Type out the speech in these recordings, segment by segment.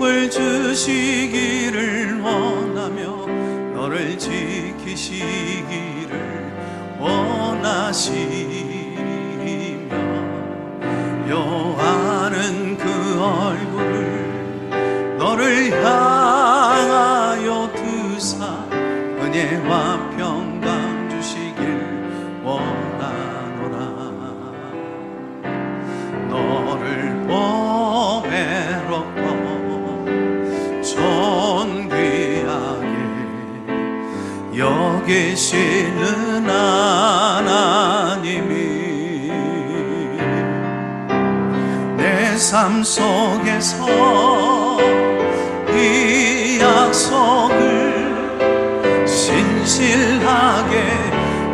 복을 주시기를 원하며 너를 지키시기를 원하시며 여호와는 그 얼굴을 너를 향하여 두사 은혜와 평강 주시길 원하노라. 너를 보배롭고 존귀하게 여기시는 하나님이 내 삶 속에서 이 약속을 신실하게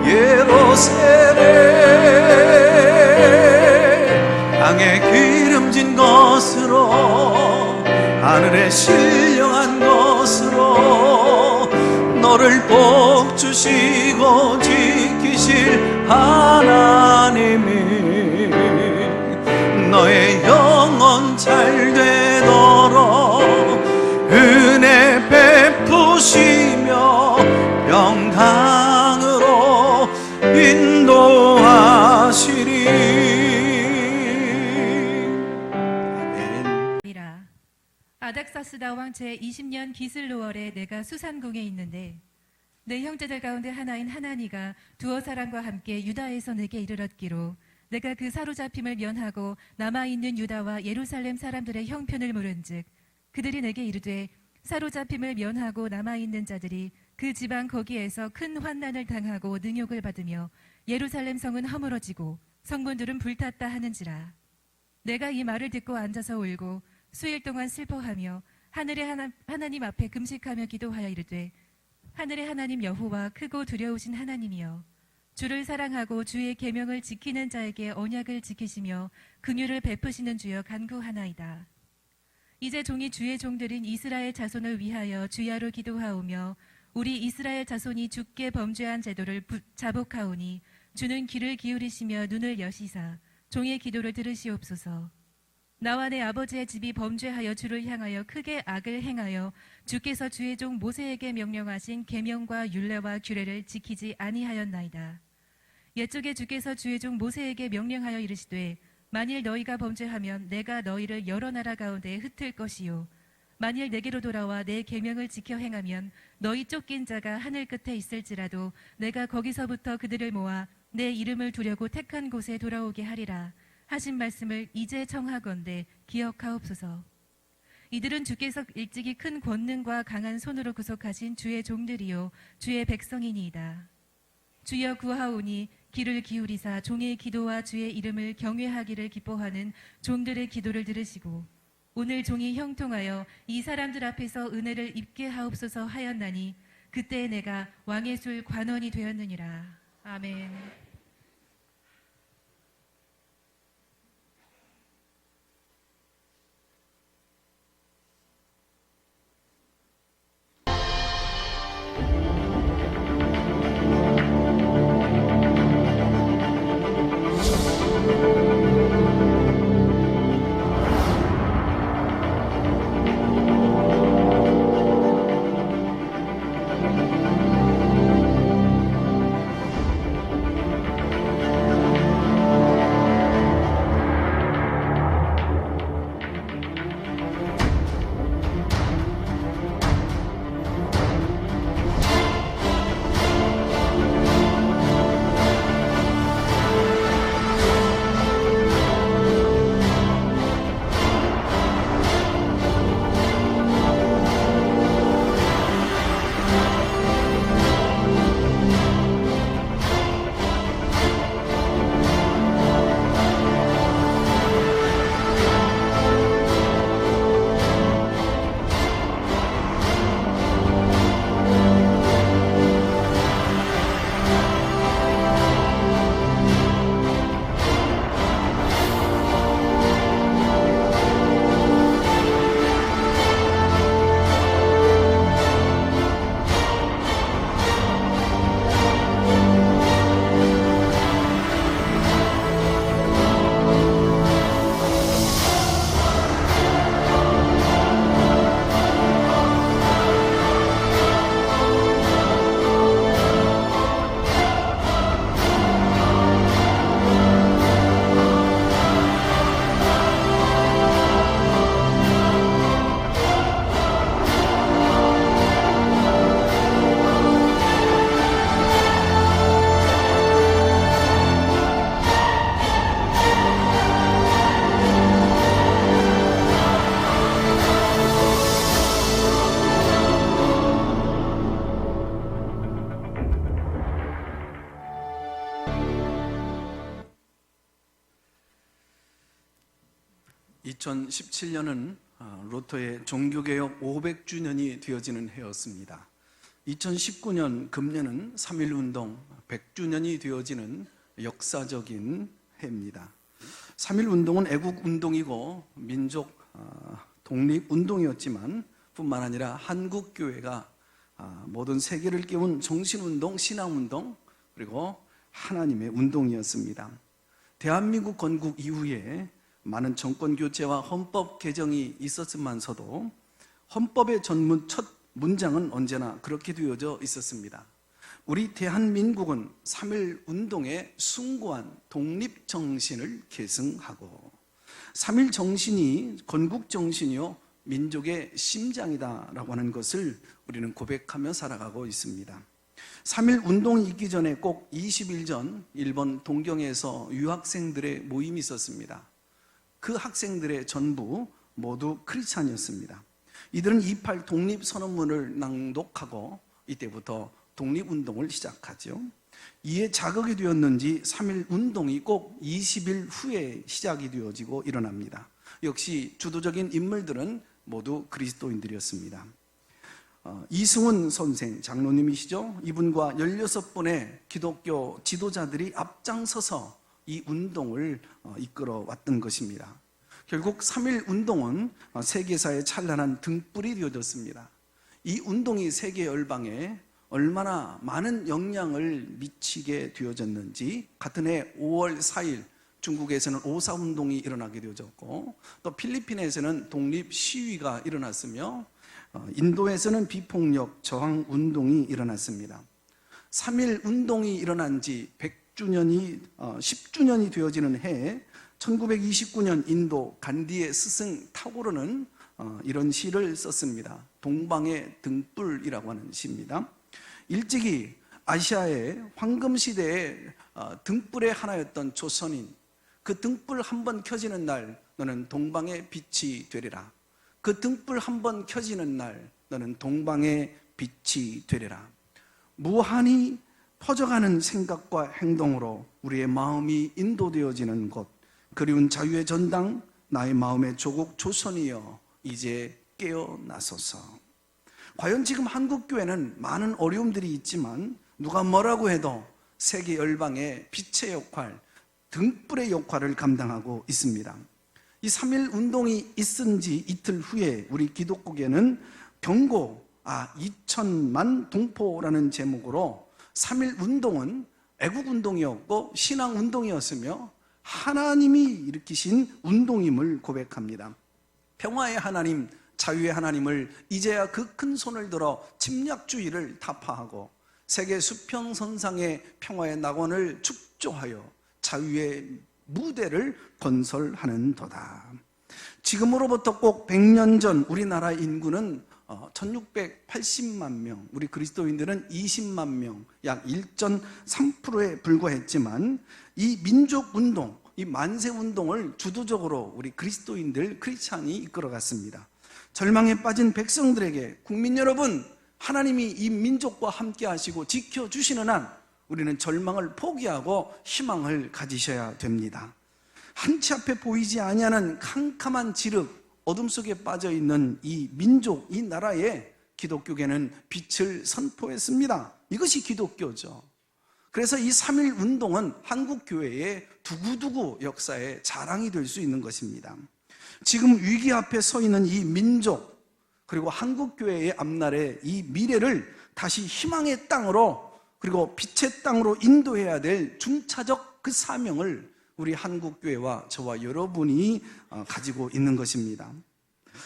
예루살렘 땅에 기름진 것으로 하늘에 신령한 것으로 너를 복 주시고 지키실 하나님이 너의 영혼 잘 되도록 은혜 베푸시며 평강으로 인도하시리. 아닥사스다 왕 제20년 기슬로월에 내가 수산궁에 있는데 내 형제들 가운데 하나인 하나니가 두어 사람과 함께 유다에서 내게 이르렀기로 내가 그 사로잡힘을 면하고 남아있는 유다와 예루살렘 사람들의 형편을 물은즉 그들이 내게 이르되 사로잡힘을 면하고 남아있는 자들이 그 지방 거기에서 큰 환난을 당하고 능욕을 받으며 예루살렘 성은 허물어지고 성문들은 불탔다 하는지라. 내가 이 말을 듣고 앉아서 울고 수일 동안 슬퍼하며 하늘의 하나님 앞에 금식하며 기도하여 이르되 하늘의 하나님 여호와 크고 두려우신 하나님이여 주를 사랑하고 주의 계명을 지키는 자에게 언약을 지키시며 긍휼을 베푸시는 주여 간구하나이다. 이제 종이 주의 종들인 이스라엘 자손을 위하여 주야로 기도하오며 우리 이스라엘 자손이 주께 범죄한 제도를 자복하오니 주는 귀를 기울이시며 눈을 여시사 종의 기도를 들으시옵소서. 나와 내 아버지의 집이 범죄하여 주를 향하여 크게 악을 행하여 주께서 주의 종 모세에게 명령하신 계명과 율례와 규례를 지키지 아니하였나이다. 옛적에 주께서 주의 종 모세에게 명령하여 이르시되 만일 너희가 범죄하면 내가 너희를 여러 나라 가운데 흩을 것이요 만일 내게로 돌아와 내 계명을 지켜 행하면 너희 쫓긴 자가 하늘 끝에 있을지라도 내가 거기서부터 그들을 모아 내 이름을 두려고 택한 곳에 돌아오게 하리라 하신 말씀을 이제 청하건대 기억하옵소서. 이들은 주께서 일찍이 큰 권능과 강한 손으로 구속하신 주의 종들이요 주의 백성이니이다. 주여 구하오니 귀를 기울이사 종의 기도와 주의 이름을 경외하기를 기뻐하는 종들의 기도를 들으시고 오늘 종이 형통하여 이 사람들 앞에서 은혜를 입게 하옵소서 하였나니 그때 내가 왕의 술 관원이 되었느니라. 아멘. 2017년은 로터의 종교개혁 500주년이 되어지는 해였습니다. 2019년 금년은 3.1운동 100주년이 되어지는 역사적인 해입니다. 3.1운동은 애국운동이고 민족 독립운동이었지만 뿐만 아니라 한국교회가 모든 세계를 깨운 정신운동, 신앙운동, 그리고 하나님의 운동이었습니다. 대한민국 건국 이후에 많은 정권교체와 헌법 개정이 있었으면서도 헌법의 전문 첫 문장은 언제나 그렇게 되어져 있었습니다. 우리 대한민국은 3.1운동의 숭고한 독립정신을 계승하고 3.1 정신이 건국정신이요 민족의 심장이다라고 하는 것을 우리는 고백하며 살아가고 있습니다. 3.1운동이 있기 전에 꼭 20일 전 일본 동경에서 유학생들의 모임이 있었습니다. 그 학생들의 전부 모두 크리스찬이었습니다. 이들은 2.8 독립선언문을 낭독하고 이때부터 독립운동을 시작하죠. 이에 자극이 되었는지 3.1운동이 꼭 20일 후에 시작이 되어지고 일어납니다. 역시 주도적인 인물들은 모두 그리스도인들이었습니다. 이승훈 선생, 장로님이시죠. 이분과 16분의 기독교 지도자들이 앞장서서 이 운동을 이끌어 왔던 것입니다. 결국 3.1운동은 세계사의 찬란한 등불이 되어졌습니다. 이 운동이 세계 열방에 얼마나 많은 영향을 미치게 되어졌는지 같은 해 5월 4일 중국에서는 5.4운동이 일어나게 되어졌고 또 필리핀에서는 독립시위가 일어났으며 인도에서는 비폭력 저항운동이 일어났습니다. 3.1운동이 일어난 지 10주년이 되어지는 해에 1929년 인도 간디의 스승 타고르는 이런 시를 썼습니다. 동방의 등불이라고 하는 시입니다. 일찍이 아시아의 황금시대의 등불의 하나였던 조선인, 그 등불 한번 켜지는 날 너는 동방의 빛이 되리라. 그 등불 한번 켜지는 날 너는 동방의 빛이 되리라. 무한히 퍼져가는 생각과 행동으로 우리의 마음이 인도되어지는 곳, 그리운 자유의 전당, 나의 마음의 조국 조선이여 이제 깨어나소서. 과연 지금 한국교회는 많은 어려움들이 있지만 누가 뭐라고 해도 세계 열방의 빛의 역할, 등불의 역할을 감당하고 있습니다. 이 3.1운동이 있은 지 이틀 후에 우리 기독국에는 경고 2천만 동포라는 제목으로 3.1운동은 애국운동이었고 신앙운동이었으며 하나님이 일으키신 운동임을 고백합니다. 평화의 하나님, 자유의 하나님을 이제야 그 큰 손을 들어 침략주의를 타파하고 세계 수평선상의 평화의 낙원을 축조하여 자유의 무대를 건설하는 도다. 지금으로부터 꼭 100년 전 우리나라 인구는 1680만 명, 우리 그리스도인들은 20만 명, 약 1.3%에 불과했지만 이 민족운동, 이 만세운동을 주도적으로 우리 그리스도인들, 크리스찬이 이끌어갔습니다. 절망에 빠진 백성들에게 국민 여러분, 하나님이 이 민족과 함께 하시고 지켜주시는 한 우리는 절망을 포기하고 희망을 가지셔야 됩니다. 한치 앞에 보이지 아니하는 캄캄한 지륵, 어둠 속에 빠져있는 이 민족, 이 나라에 기독교계는 빛을 선포했습니다. 이것이 기독교죠. 그래서 이 3.1운동은 한국교회의 두고두고 역사의 자랑이 될 수 있는 것입니다. 지금 위기 앞에 서 있는 이 민족, 그리고 한국교회의 앞날의 이 미래를 다시 희망의 땅으로, 그리고 빛의 땅으로 인도해야 될 중차적 그 사명을 우리 한국교회와 저와 여러분이 가지고 있는 것입니다.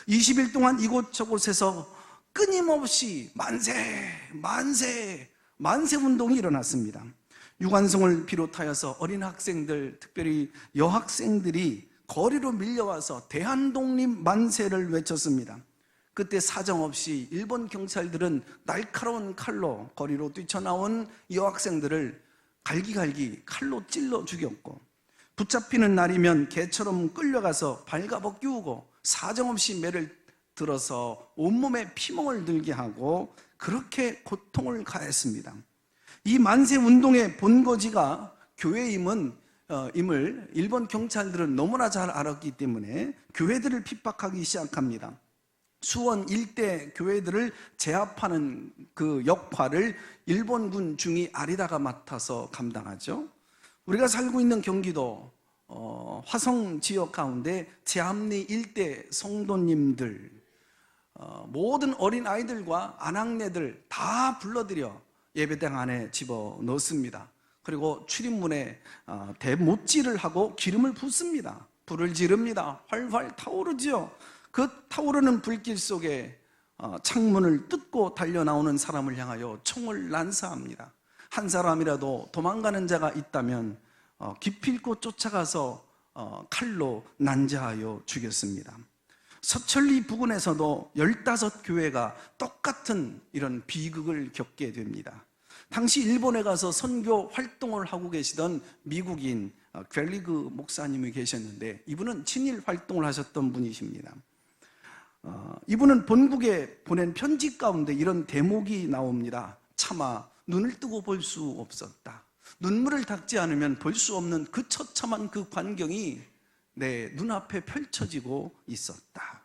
20일 동안 이곳저곳에서 끊임없이 만세 운동이 일어났습니다. 유관성을 비롯하여서 어린 학생들, 특별히 여학생들이 거리로 밀려와서 대한독립 만세를 외쳤습니다. 그때 사정없이 일본 경찰들은 날카로운 칼로 거리로 뛰쳐나온 여학생들을 갈기갈기 칼로 찔러 죽였고, 붙잡히는 날이면 개처럼 끌려가서 발가벗 끼우고 사정없이 매를 들어서 온몸에 피멍을 들게 하고 그렇게 고통을 가했습니다. 이 만세운동의 본거지가 교회임은 임을 일본 경찰들은 너무나 잘 알았기 때문에 교회들을 핍박하기 시작합니다. 수원 일대 교회들을 제압하는 그 역할을 일본군 중위 아리다가 맡아서 감당하죠. 우리가 살고 있는 경기도 화성 지역 가운데 제암리 일대 성도님들, 모든 어린 아이들과 아낙네들 다 불러들여 예배당 안에 집어넣습니다. 그리고 출입문에 대못질을 하고 기름을 붓습니다. 불을 지릅니다. 활활 타오르죠. 그 타오르는 불길 속에 창문을 뜯고 달려나오는 사람을 향하여 총을 난사합니다. 한 사람이라도 도망가는 자가 있다면 기필코 쫓아가서 칼로 난자하여 죽였습니다. 서천리 부근에서도 15교회가 똑같은 이런 비극을 겪게 됩니다. 당시 일본에 가서 선교 활동을 하고 계시던 미국인 겔리그 목사님이 계셨는데, 이분은 친일 활동을 하셨던 분이십니다. 이분은 본국에 보낸 편지 가운데 이런 대목이 나옵니다. 차마 눈을 뜨고 볼 수 없었다. 눈물을 닦지 않으면 볼 수 없는 그 처참한 그 광경이 내 눈앞에 펼쳐지고 있었다.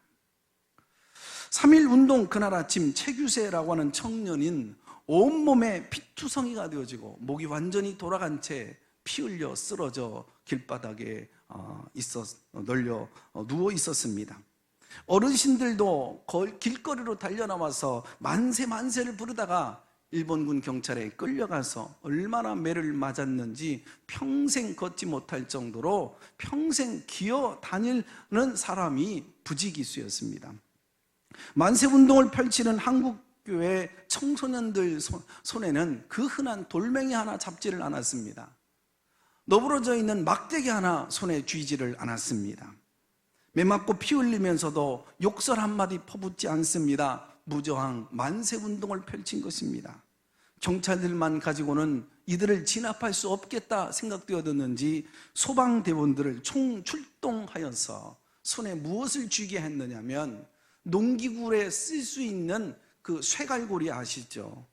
3.1 운동 그날 아침 최규세라고 하는 청년인 온몸에 피투성이가 되어지고 목이 완전히 돌아간 채 피 흘려 쓰러져 길바닥에 널려 누워 있었습니다. 어르신들도 길거리로 달려나와서 만세 만세를 부르다가 일본군 경찰에 끌려가서 얼마나 매를 맞았는지 평생 걷지 못할 정도로 평생 기어 다니는 사람이 부지기수였습니다. 만세운동을 펼치는 한국교회 청소년들 손에는 그 흔한 돌멩이 하나 잡지를 않았습니다. 너부러져 있는 막대기 하나 손에 쥐지를 않았습니다. 매맞고 피 흘리면서도 욕설 한마디 퍼붓지 않습니다. 무저항 만세운동을 펼친 것입니다. 경찰들만 가지고는 이들을 진압할 수 없겠다 생각되었는지 소방대원들을 총출동하여서 손에 무엇을 쥐게 했느냐면 농기구에 쓸 수 있는 그 쇠갈고리 아시죠?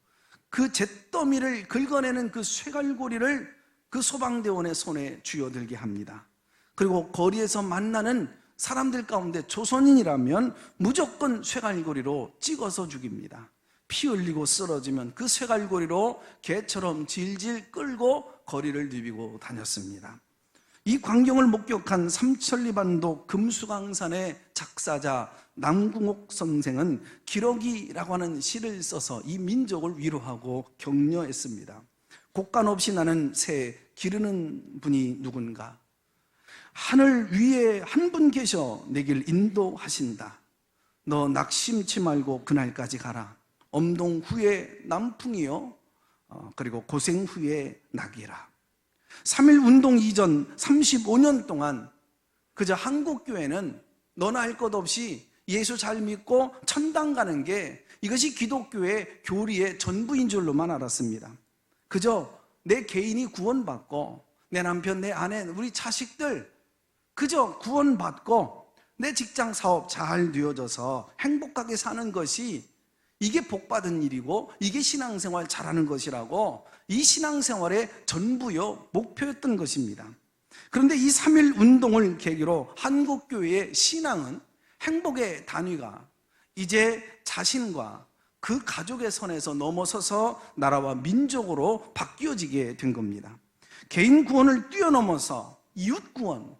그 잿더미를 긁어내는 그 쇠갈고리를 그 소방대원의 손에 쥐어들게 합니다. 그리고 거리에서 만나는 사람들 가운데 조선인이라면 무조건 쇠갈고리로 찍어서 죽입니다. 피 흘리고 쓰러지면 그 쇠갈고리로 개처럼 질질 끌고 거리를 누비고 다녔습니다. 이 광경을 목격한 삼천리반도 금수강산의 작사자 남궁옥 선생은 기러기라고 하는 시를 써서 이 민족을 위로하고 격려했습니다. 곡간 없이 나는 새 기르는 분이 누군가? 하늘 위에 한 분 계셔 내 길 인도하신다. 너 낙심치 말고 그날까지 가라. 엄동 후에 남풍이요 그리고 고생 후에 낙이라. 3.1 운동 이전 35년 동안 그저 한국교회는 너나 할 것 없이 예수 잘 믿고 천당 가는 게 이것이 기독교의 교리의 전부인 줄로만 알았습니다. 그저 내 개인이 구원받고 내 남편, 내 아내, 우리 자식들 그저 구원받고 내 직장 사업 잘 되어져서 행복하게 사는 것이 이게 복받은 일이고 이게 신앙생활 잘하는 것이라고 이 신앙생활의 전부요 목표였던 것입니다. 그런데 이 3.1 운동을 계기로 한국교회의 신앙은 행복의 단위가 이제 자신과 그 가족의 선에서 넘어서서 나라와 민족으로 바뀌어지게 된 겁니다. 개인 구원을 뛰어넘어서 이웃 구원,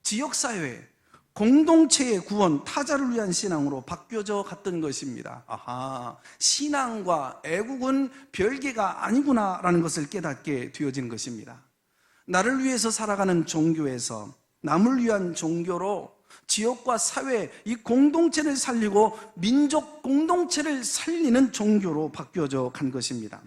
지역사회, 공동체의 구원, 타자를 위한 신앙으로 바뀌어져 갔던 것입니다. 아하, 신앙과 애국은 별개가 아니구나라는 것을 깨닫게 되어진 것입니다. 나를 위해서 살아가는 종교에서 남을 위한 종교로 지역과 사회, 이 공동체를 살리고 민족 공동체를 살리는 종교로 바뀌어져 간 것입니다.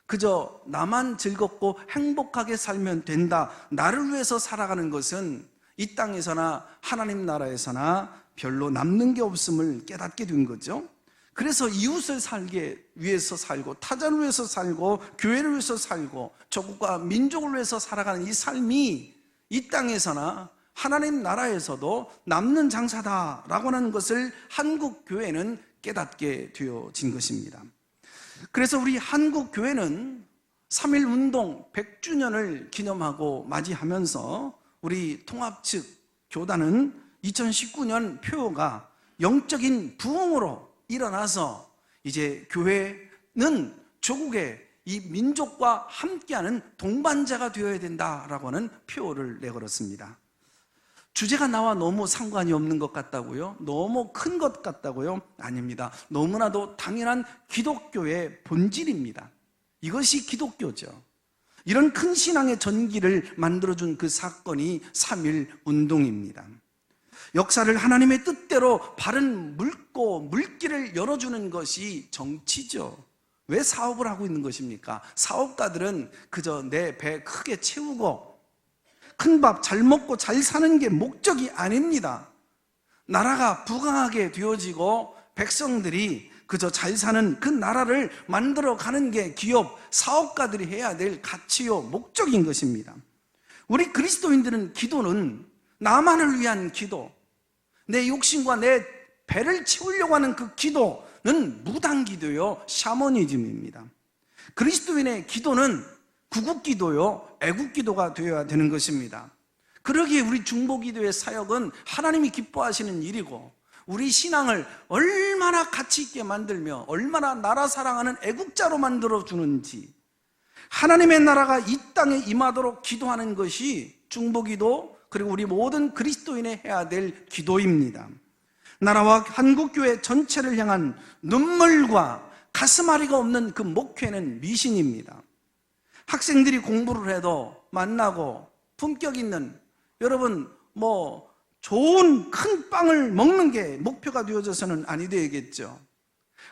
그저 나만 즐겁고 행복하게 살면 된다, 나를 위해서 살아가는 것은 이 땅에서나 하나님 나라에서나 별로 남는 게 없음을 깨닫게 된 거죠. 그래서 이웃을 살게 위해서 살고 타자를 위해서 살고 교회를 위해서 살고 조국과 민족을 위해서 살아가는 이 삶이 이 땅에서나 하나님 나라에서도 남는 장사다라고 하는 것을 한국 교회는 깨닫게 되어진 것입니다. 그래서 우리 한국 교회는 3.1운동 100주년을 기념하고 맞이하면서 우리 통합 측 교단은 2019년 표어가 영적인 부흥으로 일어나서 이제 교회는 조국의 이 민족과 함께하는 동반자가 되어야 된다라고 하는 표어를 내걸었습니다. 주제가 나와 너무 상관이 없는 것 같다고요? 너무 큰 것 같다고요? 아닙니다. 너무나도 당연한 기독교의 본질입니다. 이것이 기독교죠. 이런 큰 신앙의 전기를 만들어준 그 사건이 3.1운동입니다. 역사를 하나님의 뜻대로 바른 물길을 열어주는 것이 정치죠. 왜 사업을 하고 있는 것입니까? 사업가들은 그저 내 배 크게 채우고 큰 밥 잘 먹고 잘 사는 게 목적이 아닙니다. 나라가 부강하게 되어지고 백성들이 그저 잘 사는 그 나라를 만들어 가는 게 기업, 사업가들이 해야 될 가치요, 목적인 것입니다. 우리 그리스도인들은 기도는 나만을 위한 기도, 내 욕심과 내 배를 채우려고 하는 그 기도는 무당기도요, 샤머니즘입니다. 그리스도인의 기도는 구국기도요, 애국기도가 되어야 되는 것입니다. 그러기에 우리 중보기도의 사역은 하나님이 기뻐하시는 일이고, 우리 신앙을 얼마나 가치 있게 만들며 얼마나 나라 사랑하는 애국자로 만들어주는지, 하나님의 나라가 이 땅에 임하도록 기도하는 것이 중보기도, 그리고 우리 모든 그리스도인의 해야 될 기도입니다. 나라와 한국교회 전체를 향한 눈물과 가슴앓이가 없는 그 목회는 미신입니다. 학생들이 공부를 해도 만나고 품격 있는, 여러분 좋은 큰 빵을 먹는 게 목표가 되어져서는 아니 되겠죠.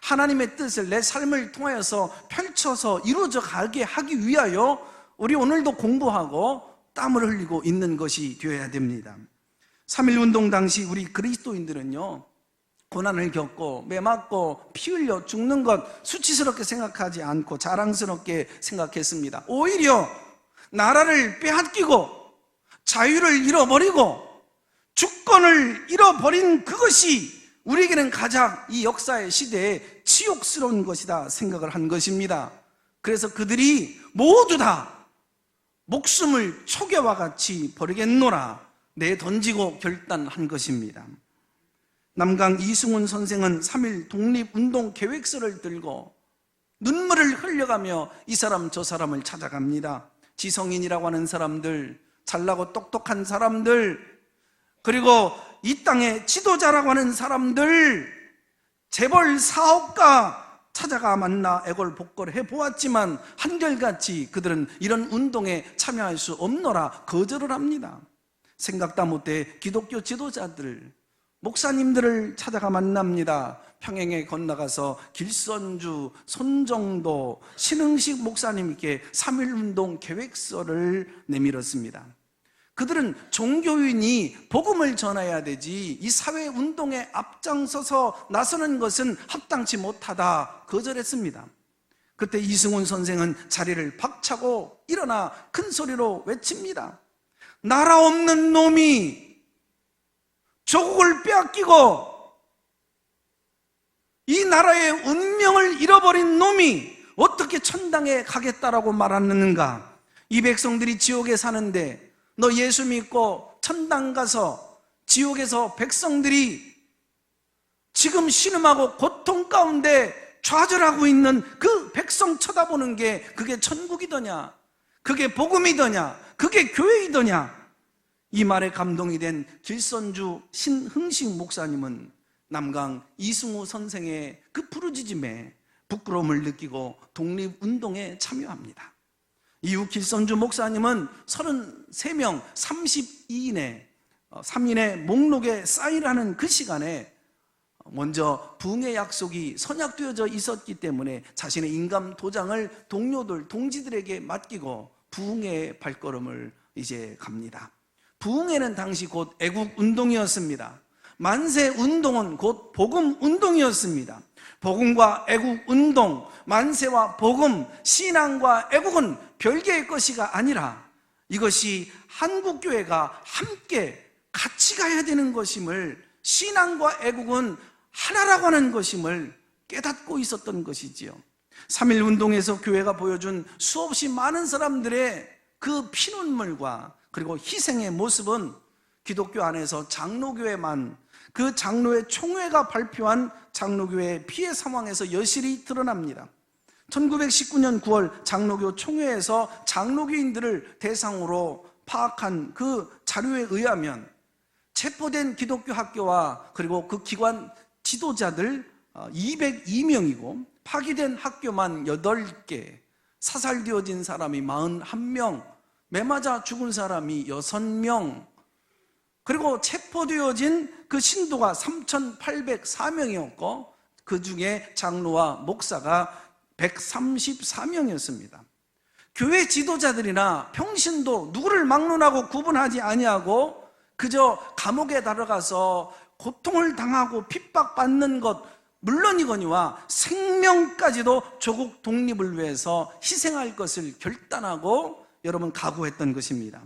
하나님의 뜻을 내 삶을 통하여서 펼쳐서 이루어져 가게 하기 위하여 우리 오늘도 공부하고 땀을 흘리고 있는 것이 되어야 됩니다. 3.1운동 당시 우리 그리스도인들은요, 고난을 겪고 매 맞고 피 흘려 죽는 것 수치스럽게 생각하지 않고 자랑스럽게 생각했습니다. 오히려 나라를 빼앗기고 자유를 잃어버리고 주권을 잃어버린 그것이 우리에게는 가장 이 역사의 시대에 치욕스러운 것이다 생각을 한 것입니다. 그래서 그들이 모두 다 목숨을 초계와 같이 버리겠노라 내던지고 결단한 것입니다. 남강 이승훈 선생은 3.1 독립운동 계획서를 들고 눈물을 흘려가며 이 사람 저 사람을 찾아갑니다. 지성인이라고 하는 사람들, 잘나고 똑똑한 사람들, 그리고 이 땅의 지도자라고 하는 사람들, 재벌 사업가 찾아가 만나 애걸복걸 해보았지만 한결같이 그들은 이런 운동에 참여할 수 없노라 거절을 합니다. 생각다 못해 기독교 지도자들, 목사님들을 찾아가 만납니다. 평양에 건너가서 길선주, 손정도, 신흥식 목사님께 3.1운동 계획서를 내밀었습니다. 그들은 종교인이 복음을 전해야 되지 이 사회운동에 앞장서서 나서는 것은 합당치 못하다 거절했습니다. 그때 이승훈 선생은 자리를 박차고 일어나 큰 소리로 외칩니다. 나라 없는 놈이 조국을 빼앗기고 이 나라의 운명을 잃어버린 놈이 어떻게 천당에 가겠다라고 말하는가? 이 백성들이 지옥에 사는데 너 예수 믿고 천당 가서 지옥에서 백성들이 지금 신음하고 고통 가운데 좌절하고 있는 그 백성 쳐다보는 게 그게 천국이더냐? 그게 복음이더냐? 그게 교회이더냐? 이 말에 감동이 된 길선주 신흥식 목사님은 남강 이승우 선생의 그 부르짖음에 부끄러움을 느끼고 독립운동에 참여합니다. 이후 길선주 목사님은 33명 32인의 3인의 목록에 사인하는 그 시간에 먼저 부흥의 약속이 선약되어져 있었기 때문에 자신의 인감 도장을 동료들, 동지들에게 맡기고 부흥의 발걸음을 이제 갑니다. 부흥회는 당시 곧 애국운동이었습니다. 만세운동은 곧 복음운동이었습니다. 복음과 애국운동, 만세와 복음, 신앙과 애국은 별개의 것이가 아니라 이것이 한국교회가 함께 같이 가야 되는 것임을, 신앙과 애국은 하나라고 하는 것임을 깨닫고 있었던 것이지요. 3.1운동에서 교회가 보여준 수없이 많은 사람들의 그 피눈물과 그리고 희생의 모습은 기독교 안에서 장로교회만, 그 장로회 총회가 발표한 장로교회의 피해 상황에서 여실히 드러납니다. 1919년 9월 장로교 총회에서 장로교인들을 대상으로 파악한 그 자료에 의하면 체포된 기독교 학교와 그리고 그 기관 지도자들 202명이고 파기된 학교만 8개, 사살되어진 사람이 41명, 매맞아 죽은 사람이 6명, 그리고 체포되어진 그 신도가 3,804명이었고 그 중에 장로와 목사가 134명이었습니다. 교회 지도자들이나 평신도 누구를 막론하고 구분하지 아니하고 그저 감옥에 들어가서 고통을 당하고 핍박받는 것 물론이거니와 생명까지도 조국 독립을 위해서 희생할 것을 결단하고 여러분 각오했던 것입니다.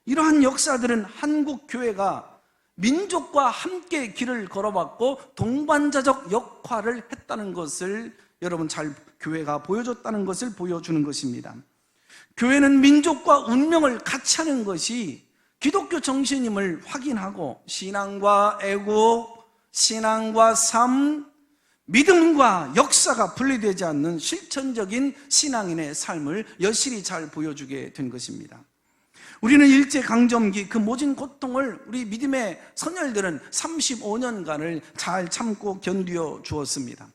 이러한 역사들은 한국 교회가 민족과 함께 길을 걸어왔고 동반자적 역할을 했다는 것을 여러분 잘 교회가 보여줬다는 것을 보여주는 것입니다. 교회는 민족과 운명을 같이 하는 것이 기독교 정신임을 확인하고 신앙과 애국, 신앙과 삶, 믿음과 역사가 분리되지 않는 실천적인 신앙인의 삶을 여실히 잘 보여주게 된 것입니다. 우리는 일제강점기 그 모진 고통을 우리 믿음의 선열들은 35년간을 잘 참고 견디어 주었습니다.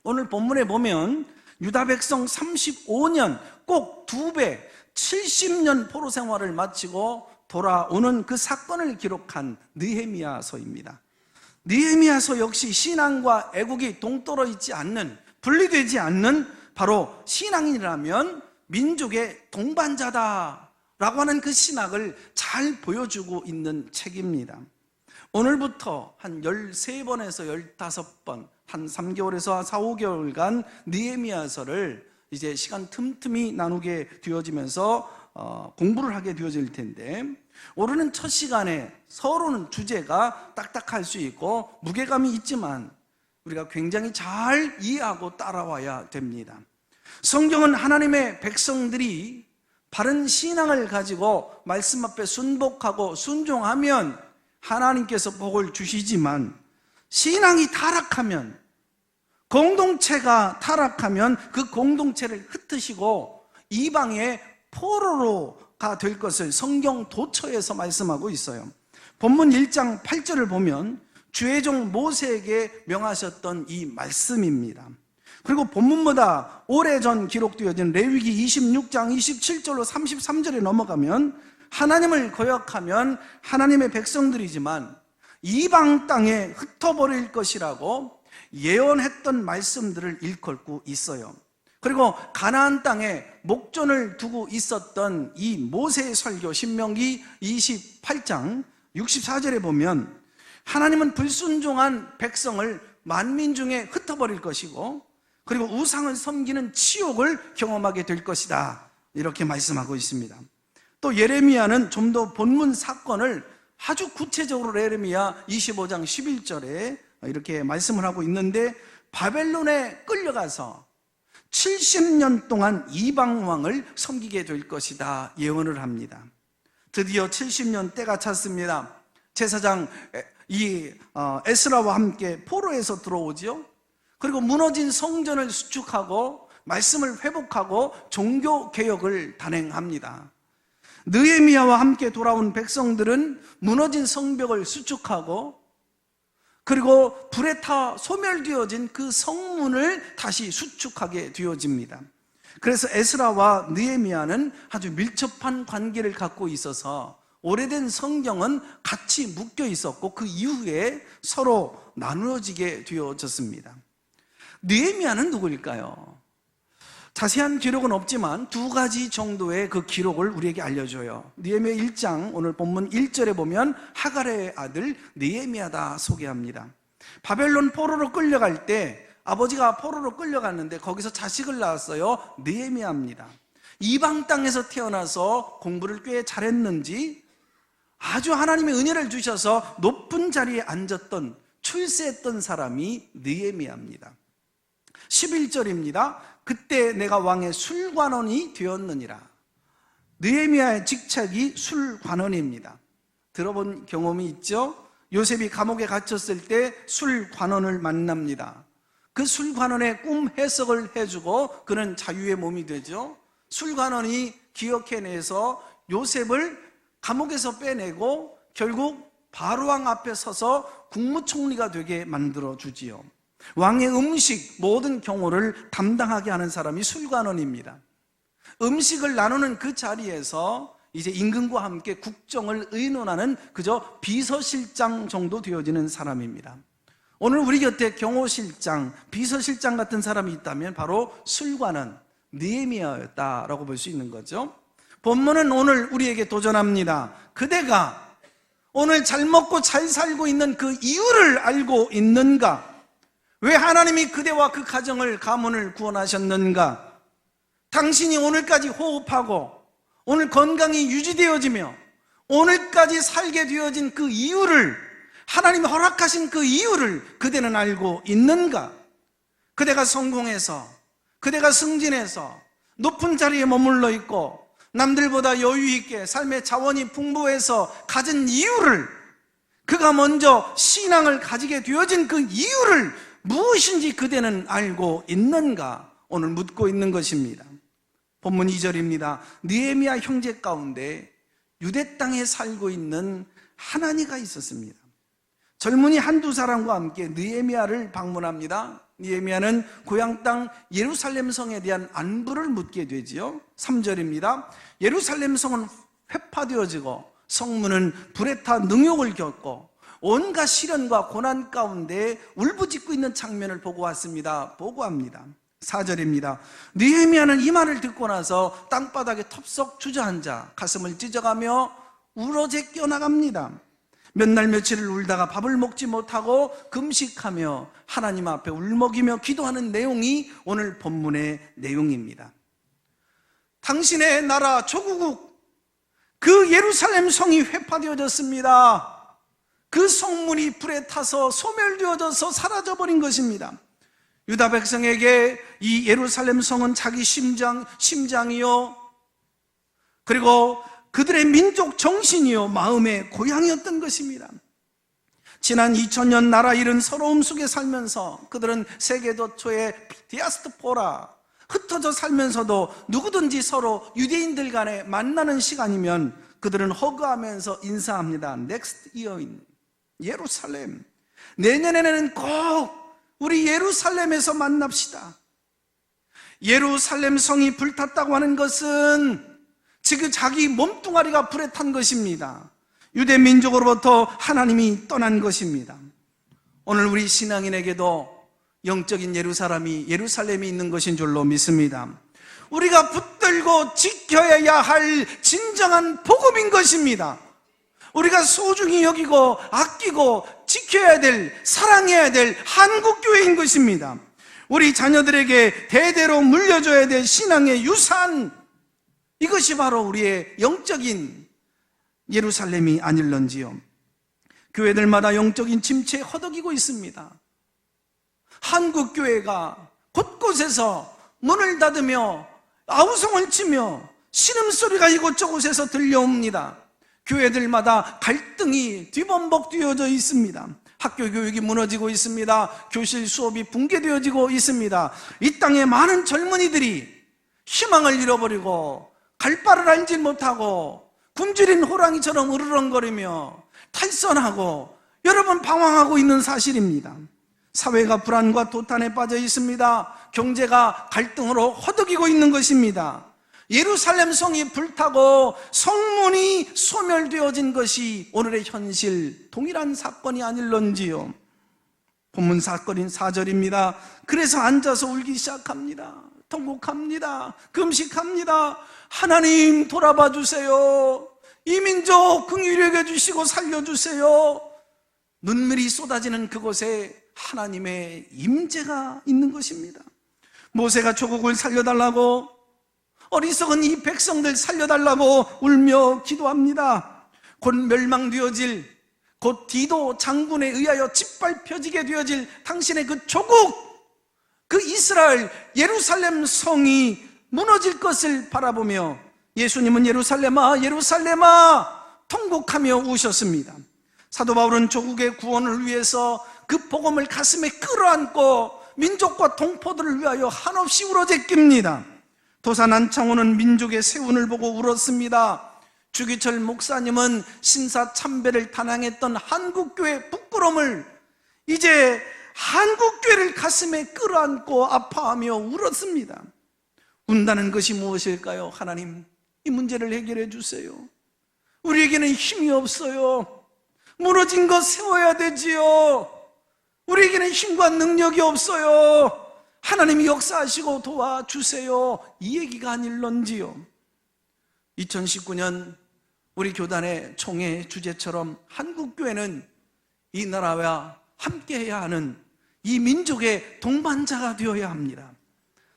오늘 본문에 보면 유다 백성 35년 꼭 2배 70년 포로 생활을 마치고 돌아오는 그 사건을 기록한 느헤미야서입니다. 느헤미야서 역시 신앙과 애국이 동떨어 있지 않는, 분리되지 않는 바로 신앙인이라면 민족의 동반자다라고 하는 그 신학을 잘 보여주고 있는 책입니다. 오늘부터 한 13번에서 15번, 한 3개월에서 4, 5개월간 느헤미야서를 이제 시간 틈틈이 나누게 되어지면서 공부를 하게 되어질 텐데, 오르는 첫 시간에 서로는 주제가 딱딱할 수 있고 무게감이 있지만 우리가 굉장히 잘 이해하고 따라와야 됩니다. 성경은 하나님의 백성들이 바른 신앙을 가지고 말씀 앞에 순복하고 순종하면 하나님께서 복을 주시지만, 신앙이 타락하면, 공동체가 타락하면 그 공동체를 흩으시고 이방의 포로로가 될 것을 성경 도처에서 말씀하고 있어요. 본문 1장 8절을 보면 주의 종 모세에게 명하셨던 이 말씀입니다. 그리고 본문보다 오래전 기록되어진 레위기 26장 27절로 33절에 넘어가면 하나님을 거역하면 하나님의 백성들이지만 이방 땅에 흩어버릴 것이라고 예언했던 말씀들을 일컫고 있어요. 그리고 가나안 땅에 목전을 두고 있었던 이 모세의 설교 신명기 28장 64절에 보면 하나님은 불순종한 백성을 만민 중에 흩어버릴 것이고 그리고 우상을 섬기는 치욕을 경험하게 될 것이다, 이렇게 말씀하고 있습니다. 또 예레미야는 좀 더 본문 사건을 아주 구체적으로 예레미야 25장 11절에 이렇게 말씀을 하고 있는데, 바벨론에 끌려가서 70년 동안 이방 왕을 섬기게 될 것이다 예언을 합니다. 드디어 70년 때가 찼습니다. 제사장 에스라와 함께 포로에서 들어오죠. 그리고 무너진 성전을 수축하고 말씀을 회복하고 종교 개혁을 단행합니다. 느헤미야와 함께 돌아온 백성들은 무너진 성벽을 수축하고 그리고 불에 타 소멸되어진 그 성문을 다시 수축하게 되어집니다. 그래서 에스라와 느헤미야는 아주 밀접한 관계를 갖고 있어서 오래된 성경은 같이 묶여 있었고 그 이후에 서로 나누어지게 되어졌습니다. 느헤미야는 누구일까요? 자세한 기록은 없지만 두 가지 정도의 그 기록을 우리에게 알려줘요. 느헤미야 1장 오늘 본문 1절에 보면 하갈의 아들 느헤미야다 소개합니다. 바벨론 포로로 끌려갈 때 아버지가 포로로 끌려갔는데 거기서 자식을 낳았어요. 느헤미야입니다. 이방 땅에서 태어나서 공부를 꽤 잘했는지 아주 하나님의 은혜를 주셔서 높은 자리에 앉았던 출세했던 사람이 느헤미야입니다. 11절입니다. 그때 내가 왕의 술관원이 되었느니라. 느헤미야의 직책이 술관원입니다. 들어본 경험이 있죠? 요셉이 감옥에 갇혔을 때 술관원을 만납니다. 그 술관원의 꿈 해석을 해주고 그는 자유의 몸이 되죠. 술관원이 기억해내서 요셉을 감옥에서 빼내고 결국 바로왕 앞에 서서 국무총리가 되게 만들어주지요. 왕의 음식 모든 경호를 담당하게 하는 사람이 술관원입니다. 음식을 나누는 그 자리에서 이제 임금과 함께 국정을 의논하는 그저 비서실장 정도 되어지는 사람입니다. 오늘 우리 곁에 경호실장, 비서실장 같은 사람이 있다면 바로 술관원 느헤미야였다라고 볼 수 있는 거죠. 본문은 오늘 우리에게 도전합니다. 그대가 오늘 잘 먹고 잘 살고 있는 그 이유를 알고 있는가? 왜 하나님이 그대와 그 가정을, 가문을 구원하셨는가? 당신이 오늘까지 호흡하고 오늘 건강이 유지되어지며 오늘까지 살게 되어진 그 이유를, 하나님이 허락하신 그 이유를 그대는 알고 있는가? 그대가 성공해서, 그대가 승진해서 높은 자리에 머물러 있고 남들보다 여유 있게 삶의 자원이 풍부해서 가진 이유를, 그가 먼저 신앙을 가지게 되어진 그 이유를 무엇인지 그대는 알고 있는가? 오늘 묻고 있는 것입니다. 본문 2절입니다. 느헤미야 형제 가운데 유대 땅에 살고 있는 하나니가 있었습니다. 젊은이 한두 사람과 함께 느헤미야를 방문합니다. 느헤미야는 고향 땅 예루살렘 성에 대한 안부를 묻게 되지요. 3절입니다. 예루살렘 성은 회파되어지고 성문은 불에 타 능욕을 겪고 온갖 시련과 고난 가운데 울부짖고 있는 장면을 보고 왔습니다. 보고합니다. 4절입니다. 느헤미야는 이 말을 듣고 나서 땅바닥에 텁썩 주저앉아 가슴을 찢어가며 울어 제껴 나갑니다. 몇 날 며칠을 울다가 밥을 먹지 못하고 금식하며 하나님 앞에 울먹이며 기도하는 내용이 오늘 본문의 내용입니다. 당신의 나라 조국국 그 예루살렘 성이 회파되어졌습니다. 그 성문이 불에 타서 소멸되어져서 사라져버린 것입니다. 유다 백성에게 이 예루살렘 성은 자기 심장이요, 그리고 그들의 민족 정신이요, 마음의 고향이었던 것입니다. 지난 2000년 나라 잃은 서러움 속에 살면서 그들은 세계 도처의 디아스포라, 흩어져 살면서도 누구든지 서로 유대인들 간에 만나는 시간이면 그들은 허그하면서 인사합니다. Next year in 예루살렘, 내년에는 꼭 우리 예루살렘에서 만납시다. 예루살렘 성이 불탔다고 하는 것은 지금 자기 몸뚱아리가 불에 탄 것입니다. 유대 민족으로부터 하나님이 떠난 것입니다. 오늘 우리 신앙인에게도 영적인 예루살렘이 있는 것인 줄로 믿습니다. 우리가 붙들고 지켜야 할 진정한 복음인 것입니다. 우리가 소중히 여기고 아끼고 지켜야 될, 사랑해야 될 한국교회인 것입니다. 우리 자녀들에게 대대로 물려줘야 될 신앙의 유산, 이것이 바로 우리의 영적인 예루살렘이 아닐런지요. 교회들마다 영적인 침체에 허덕이고 있습니다. 한국교회가 곳곳에서 문을 닫으며 아우성을 치며 신음소리가 이곳저곳에서 들려옵니다. 교회들마다 갈등이 뒤범벅 되어져 있습니다. 학교 교육이 무너지고 있습니다. 교실 수업이 붕괴되어지고 있습니다. 이 땅에 많은 젊은이들이 희망을 잃어버리고 갈 바를 알지 못하고 굶주린 호랑이처럼 으르렁거리며 탈선하고 여러분 방황하고 있는 사실입니다. 사회가 불안과 도탄에 빠져 있습니다. 경제가 갈등으로 허덕이고 있는 것입니다. 예루살렘 성이 불타고 성문이 소멸되어진 것이 오늘의 현실, 동일한 사건이 아닐런지요. 본문 사건인 4절입니다. 그래서 앉아서 울기 시작합니다. 통곡합니다. 금식합니다. 하나님 돌아봐 주세요. 이 민족 긍휼히 여겨 주시고 살려주세요. 눈물이 쏟아지는 그곳에 하나님의 임재가 있는 것입니다. 모세가 조국을 살려달라고, 어리석은 이 백성들 살려달라고 울며 기도합니다. 곧 멸망되어질, 곧 디도 장군에 의하여 짓밟혀지게 되어질 당신의 그 조국, 그 이스라엘 예루살렘 성이 무너질 것을 바라보며 예수님은 예루살렘아 예루살렘아 통곡하며 우셨습니다. 사도 바울은 조국의 구원을 위해서 그 복음을 가슴에 끌어안고 민족과 동포들을 위하여 한없이 울어제낍니다. 도사 난창호는 민족의 세운을 보고 울었습니다. 주기철 목사님은 신사참배를 단항했던 한국교회 부끄러움을 이제 한국교회를 가슴에 끌어안고 아파하며 울었습니다. 운다는 것이 무엇일까요? 하나님, 이 문제를 해결해 주세요. 우리에게는 힘이 없어요. 무너진 것 세워야 되지요. 우리에게는 힘과 능력이 없어요. 하나님이 역사하시고 도와주세요. 이 얘기가 아닐런지요. 2019년 우리 교단의 총회 주제처럼 한국교회는 이 나라와 함께해야 하는 이 민족의 동반자가 되어야 합니다.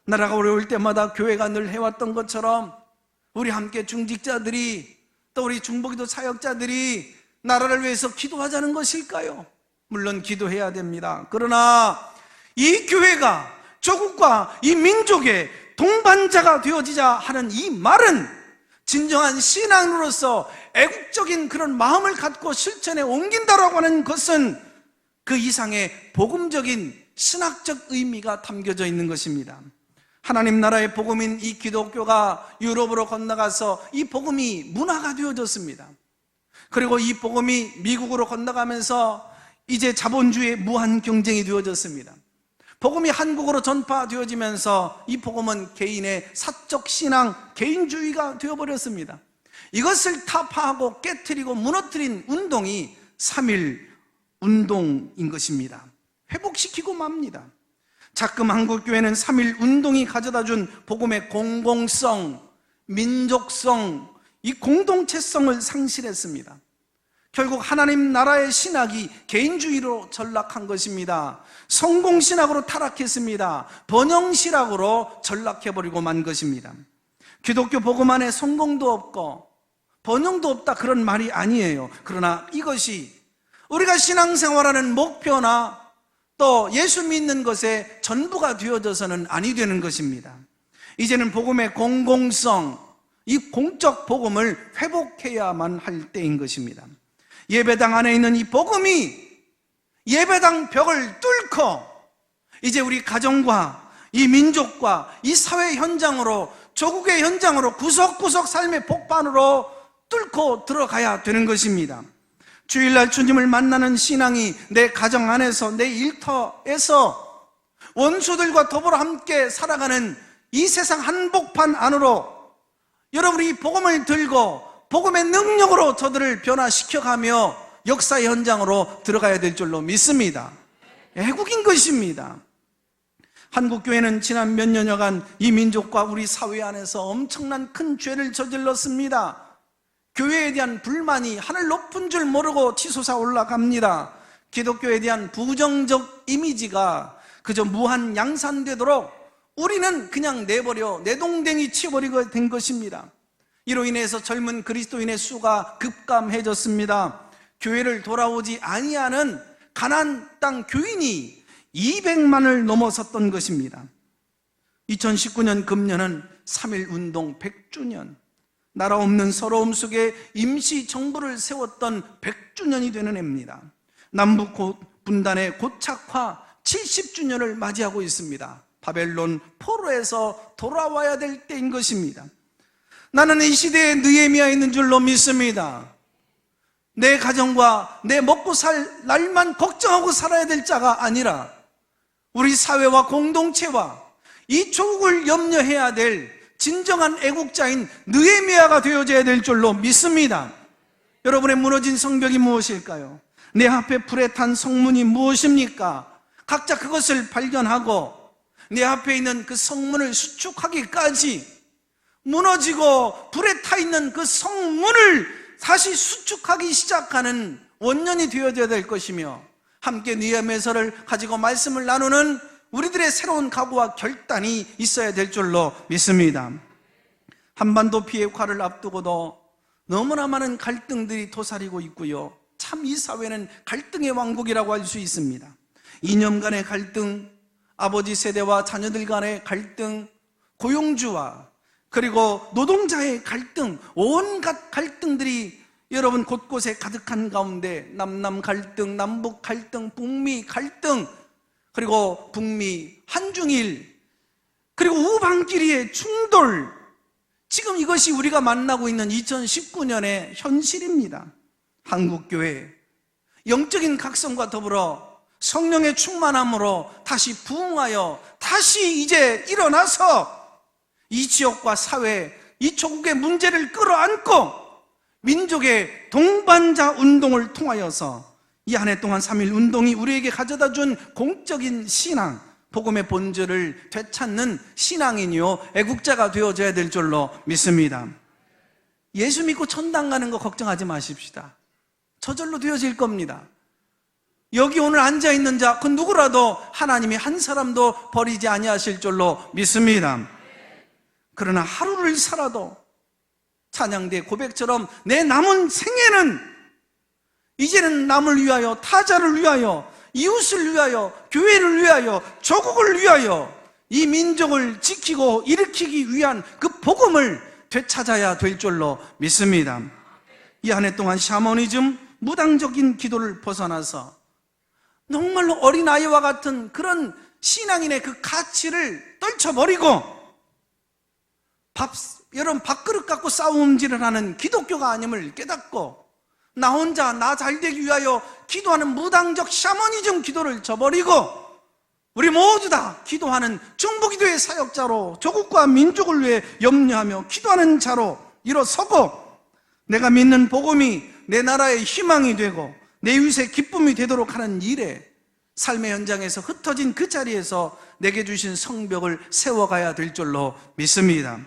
나라가 어려울 때마다 교회가 늘 해왔던 것처럼 우리 함께 중직자들이 또 우리 중보기도 사역자들이 나라를 위해서 기도하자는 것일까요? 물론 기도해야 됩니다. 그러나 이 교회가 조국과 이 민족의 동반자가 되어지자 하는 이 말은 진정한 신앙으로서 애국적인 그런 마음을 갖고 실천에 옮긴다라고 하는 것은 그 이상의 복음적인 신학적 의미가 담겨져 있는 것입니다. 하나님 나라의 복음인 이 기독교가 유럽으로 건너가서 이 복음이 문화가 되어졌습니다. 그리고 이 복음이 미국으로 건너가면서 이제 자본주의의 무한 경쟁이 되어졌습니다. 복음이 한국으로 전파되어지면서 이 복음은 개인의 사적 신앙, 개인주의가 되어버렸습니다. 이것을 타파하고 깨트리고 무너뜨린 운동이 3.1 운동인 것입니다. 회복시키고 맙니다. 자금 한국교회는 3.1 운동이 가져다준 복음의 공공성, 민족성, 이 공동체성을 상실했습니다. 결국 하나님 나라의 신학이 개인주의로 전락한 것입니다. 성공신학으로 타락했습니다. 번영신학으로 전락해버리고 만 것입니다. 기독교 복음 안에 성공도 없고 번영도 없다, 그런 말이 아니에요. 그러나 이것이 우리가 신앙생활하는 목표나 또 예수 믿는 것의 전부가 되어져서는 아니 되는 것입니다. 이제는 복음의 공공성, 이 공적 복음을 회복해야만 할 때인 것입니다. 예배당 안에 있는 이 복음이 예배당 벽을 뚫고 이제 우리 가정과 이 민족과 이 사회 현장으로, 조국의 현장으로, 구석구석 삶의 복판으로 뚫고 들어가야 되는 것입니다. 주일날 주님을 만나는 신앙이 내 가정 안에서, 내 일터에서 원수들과 더불어 함께 살아가는 이 세상 한복판 안으로 여러분이 이 복음을 들고 복음의 능력으로 저들을 변화시켜가며 역사의 현장으로 들어가야 될 줄로 믿습니다. 애국인 것입니다. 한국교회는 지난 몇 년여간 이 민족과 우리 사회 안에서 엄청난 큰 죄를 저질렀습니다. 교회에 대한 불만이 하늘 높은 줄 모르고 치솟아 올라갑니다. 기독교에 대한 부정적 이미지가 그저 무한 양산되도록 우리는 그냥 내버려 내동댕이 치워버리게 된 것입니다. 이로 인해서 젊은 그리스도인의 수가 급감해졌습니다. 교회를 돌아오지 아니하는 가나안 땅 교인이 200만을 넘어섰던 것입니다. 2019년 금년은 3.1 운동 100주년, 나라 없는 서러움 속에 임시정부를 세웠던 100주년이 되는 해입니다. 남북 분단의 고착화 70주년을 맞이하고 있습니다. 바벨론 포로에서 돌아와야 될 때인 것입니다. 나는 이 시대에 느헤미야 있는 줄로 믿습니다. 내 가정과 내 먹고 살 날만 걱정하고 살아야 될 자가 아니라 우리 사회와 공동체와 이 조국을 염려해야 될 진정한 애국자인 느헤미야가 되어져야 될 줄로 믿습니다. 여러분의 무너진 성벽이 무엇일까요? 내 앞에 불에 탄 성문이 무엇입니까? 각자 그것을 발견하고 내 앞에 있는 그 성문을 수축하기까지, 무너지고 불에 타 있는 그 성문을 다시 수축하기 시작하는 원년이 되어져야 될 것이며, 함께 느헤미야서를 가지고 말씀을 나누는 우리들의 새로운 각오와 결단이 있어야 될 줄로 믿습니다. 한반도 비핵화를 앞두고도 너무나 많은 갈등들이 도사리고 있고요. 참 이 사회는 갈등의 왕국이라고 할 수 있습니다. 이념간의 갈등, 아버지 세대와 자녀들 간의 갈등, 고용주와 그리고 노동자의 갈등, 온갖 갈등들이 여러분 곳곳에 가득한 가운데 남남 갈등, 남북 갈등, 북미 갈등, 그리고 북미 한중일, 그리고 우방끼리의 충돌, 지금 이것이 우리가 만나고 있는 2019년의 현실입니다. 한국교회 영적인 각성과 더불어 성령의 충만함으로 다시 부흥하여 다시 이제 일어나서 이 지역과 사회, 이 조국의 문제를 끌어안고 민족의 동반자 운동을 통하여서 이 한 해 동안 3.1 운동이 우리에게 가져다 준 공적인 신앙, 복음의 본질을 되찾는 신앙인이요 애국자가 되어져야 될 줄로 믿습니다. 예수 믿고 천당 가는 거 걱정하지 마십시다. 저절로 되어질 겁니다. 여기 오늘 앉아있는 자 그 누구라도 하나님이 한 사람도 버리지 아니하실 줄로 믿습니다. 그러나 하루를 살아도 찬양대 고백처럼 내 남은 생애는 이제는 남을 위하여, 타자를 위하여, 이웃을 위하여, 교회를 위하여, 조국을 위하여 이 민족을 지키고 일으키기 위한 그 복음을 되찾아야 될 줄로 믿습니다. 이 한 해 동안 샤머니즘, 무당적인 기도를 벗어나서 정말로 어린아이와 같은 그런 신앙인의 그 가치를 떨쳐버리고 여러분 밥그릇 갖고 싸움질을 하는 기독교가 아님을 깨닫고 나 혼자 나 잘되기 위하여 기도하는 무당적 샤머니즘 기도를 저버리고 우리 모두 다 기도하는 중보기도의 사역자로 조국과 민족을 위해 염려하며 기도하는 자로 일어서고 내가 믿는 복음이 내 나라의 희망이 되고 내 이웃의 기쁨이 되도록 하는 일에 삶의 현장에서 흩어진 그 자리에서 내게 주신 성벽을 세워가야 될 줄로 믿습니다.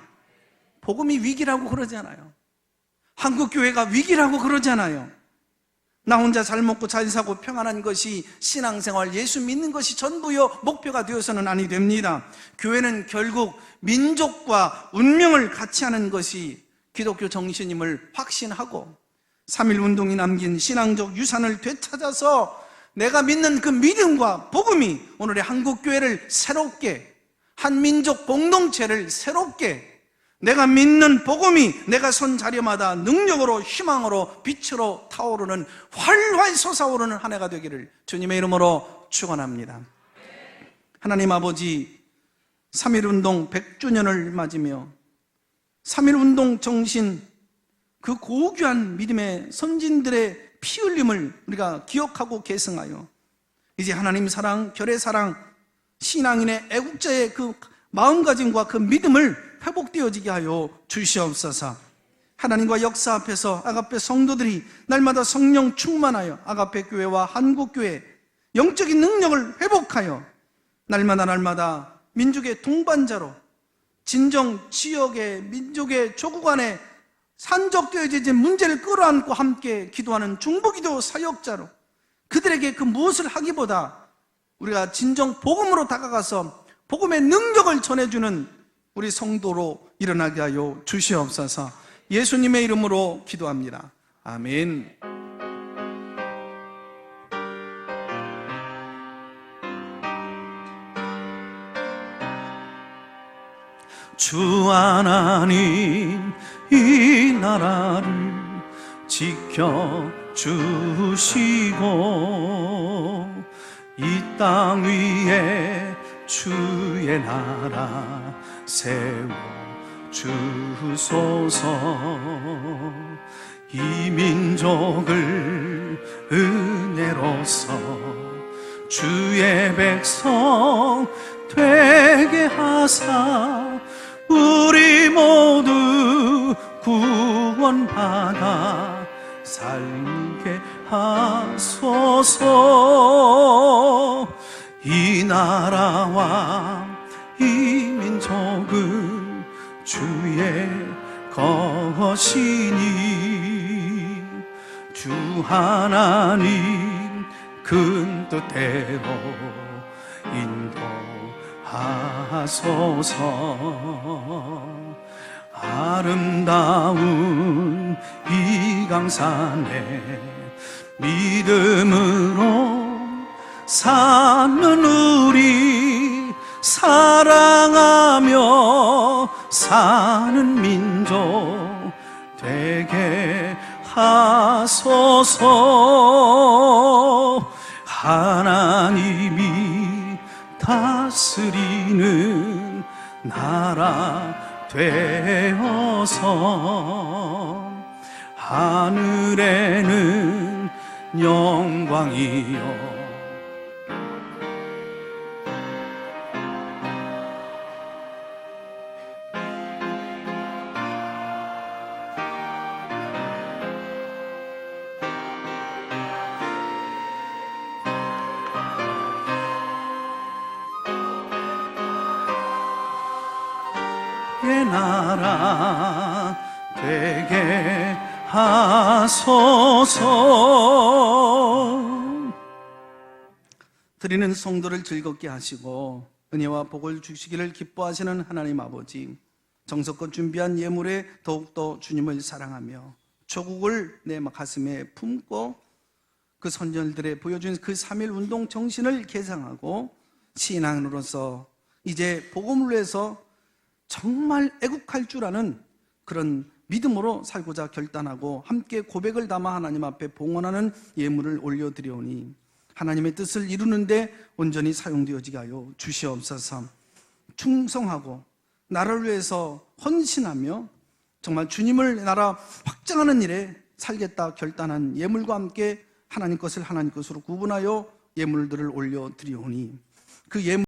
복음이 위기라고 그러잖아요. 한국교회가 위기라고 그러잖아요. 나 혼자 잘 먹고 잘 사고 평안한 것이 신앙생활, 예수 믿는 것이 전부요 목표가 되어서는 아니 됩니다. 교회는 결국 민족과 운명을 같이 하는 것이 기독교 정신임을 확신하고 3.1 운동이 남긴 신앙적 유산을 되찾아서 내가 믿는 그 믿음과 복음이 오늘의 한국교회를 새롭게, 한민족 공동체를 새롭게, 내가 믿는 복음이 내가 선 자리마다 능력으로, 희망으로, 빛으로 타오르는 활활 솟아오르는 한 해가 되기를 주님의 이름으로 축원합니다. 하나님 아버지, 3.1 운동 100주년을 맞으며 3.1 운동 정신, 그 고귀한 믿음의 선진들의 피 흘림을 우리가 기억하고 계승하여 이제 하나님 사랑, 결의 사랑, 신앙인의 애국자의 그 마음가짐과 그 믿음을 회복되어지게 하여 주시옵소서. 하나님과 역사 앞에서 아가페 성도들이 날마다 성령 충만하여 아가페 교회와 한국교회 영적인 능력을 회복하여 날마다 민족의 동반자로 진정 지역의 민족의 조국 안에 산적되어진 문제를 끌어안고 함께 기도하는 중보기도 사역자로 그들에게 그 무엇을 하기보다 우리가 진정 복음으로 다가가서 복음의 능력을 전해주는 우리 성도로 일어나게 하여 주시옵소서. 예수님의 이름으로 기도합니다. 아멘. 주 하나님 이 나라를 지켜주시고 이 땅 위에 주의 나라 세워주소서. 이 민족을 은혜로서 주의 백성 되게 하사 우리 모두 구원받아 살게 하소서. 이 나라와 이 민족은 주의 것이니 주 하나님 큰 뜻대로 인도하소서. 아름다운 이 강산에 믿음으로 사는 우리 다스리는 나라 되어서 하늘에는 영광이요 의 나라 되게 하소서. 드리는 성도를 즐겁게 하시고 은혜와 복을 주시기를 기뻐하시는 하나님 아버지, 정성껏 준비한 예물에 더욱더 주님을 사랑하며 조국을 내 가슴에 품고 그 선열들의 보여준 그 3.1 운동 정신을 개상하고 신앙으로서 이제 복음을 위해서 정말 애국할 줄 아는 그런 믿음으로 살고자 결단하고 함께 고백을 담아 하나님 앞에 봉헌하는 예물을 올려드리오니 하나님의 뜻을 이루는데 온전히 사용되어지게 하여 주시옵소서. 충성하고 나라를 위해서 헌신하며 정말 주님을 나라 확장하는 일에 살겠다 결단한 예물과 함께 하나님 것을 하나님 것으로 구분하여 예물들을 올려드리오니 그 예물